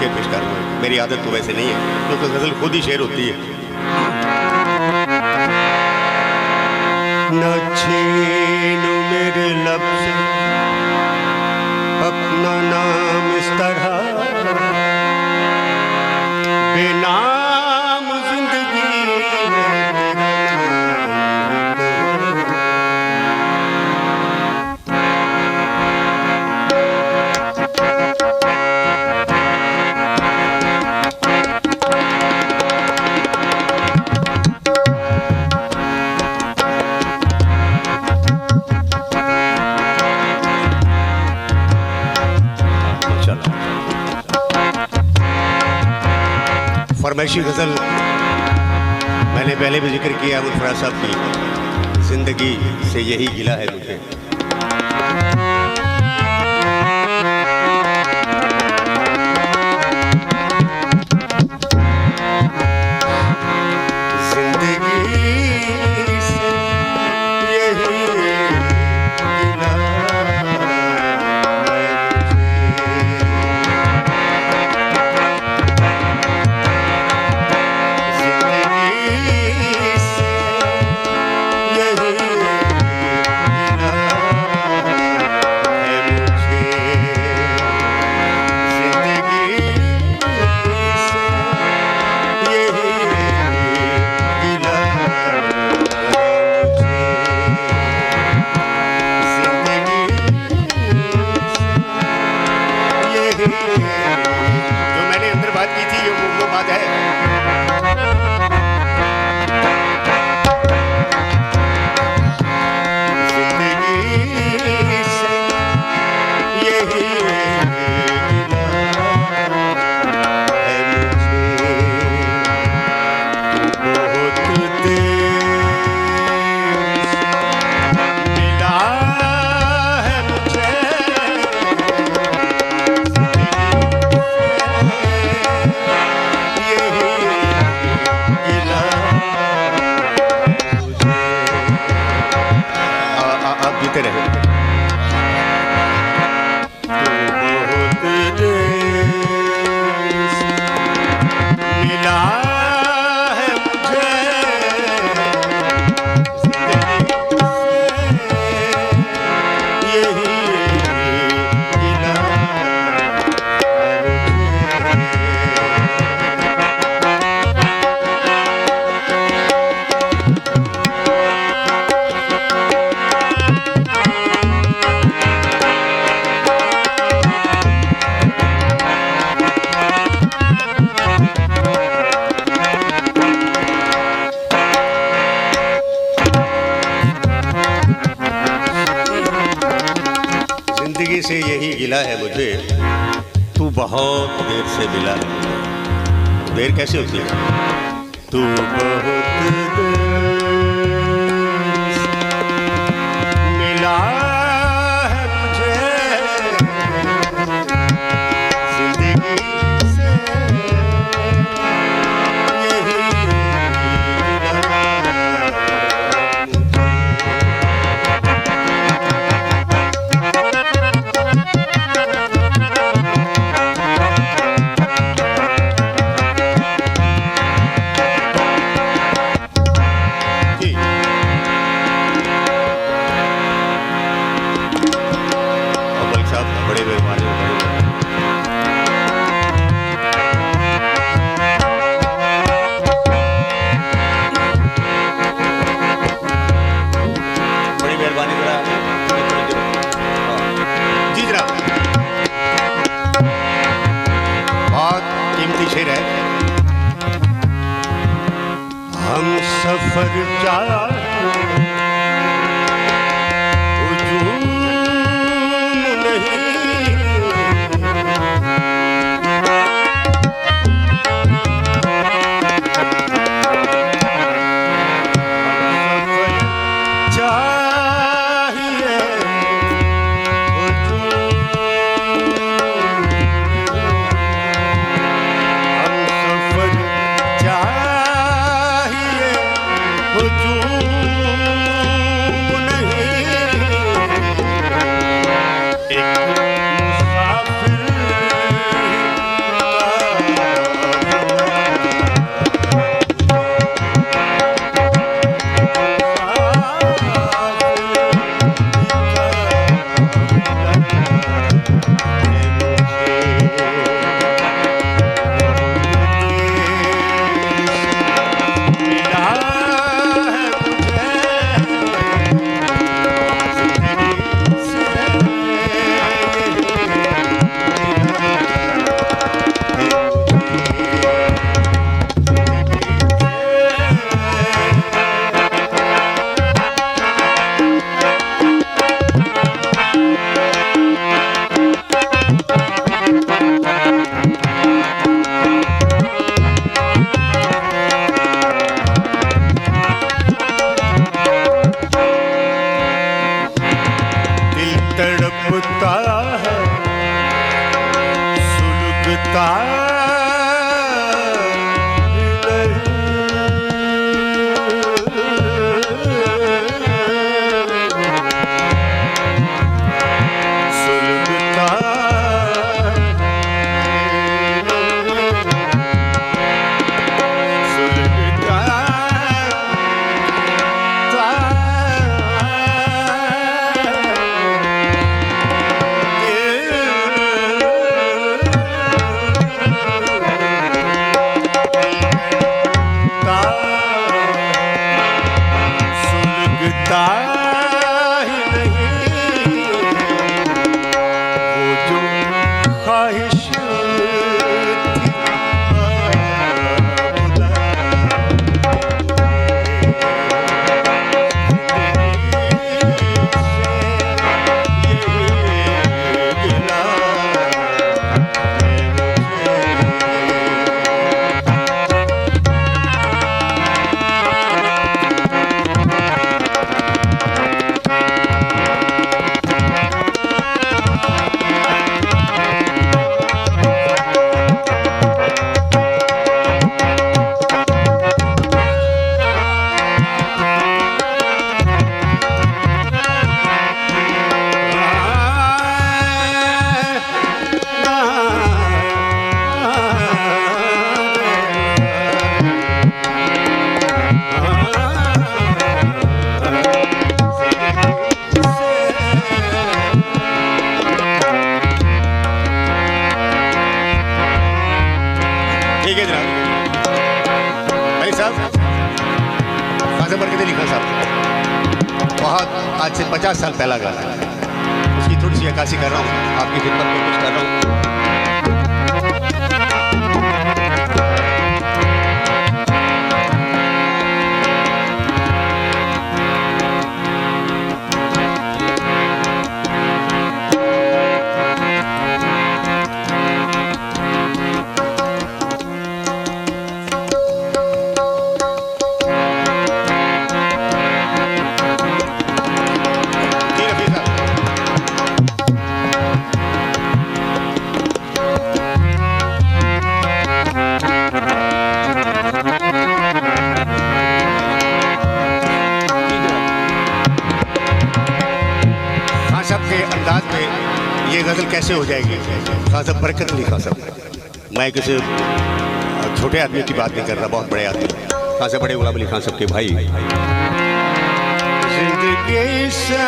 शेर पेश कर रहा हूँ। मेरी आदत तो वैसे नहीं है, क्योंकि गजल खुद ही शेर होती है। न छीनू मेरे लब से अपना नाम इस तरह, बेनाम जिंदगी फरमाइशी गज़ल मैंने पहले भी जिक्र किया मुनफराद साहब की, जिंदगी से यही गिला है मुझे। जो मैंने अंदर बात की थी वो बात है। जिंदगी से यही जिंदगी से यही गिला है मुझे, तू बहुत देर से मिला है। देर कैसे होती है? तू बहुत देर मिला है मुझे, जिंदगी से यही बड़े मेहमान बड़ी मेहरबानी जी जनाब। बहुत कीमती शेर है। हम सफर जा चाहिए ठीक है जनाब। भाई साहब, खाजा बरकत अली खान साहब, बहुत आज से 50 साल पहला गाना, उसकी थोड़ी सी अक्कासी कर रहा हूँ, आपकी खिदमत में कुछ कर रहा हूँ। ये गज़ल कैसे हो जाएगी? खासा बरकत अली खान साहब, मैं किसी छोटे आदमी की बात नहीं कर रहा, बहुत बड़े आदमी, खासा बड़े गुलाम अली खान साहब के भाई। जिंदगी से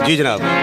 जी जनाब।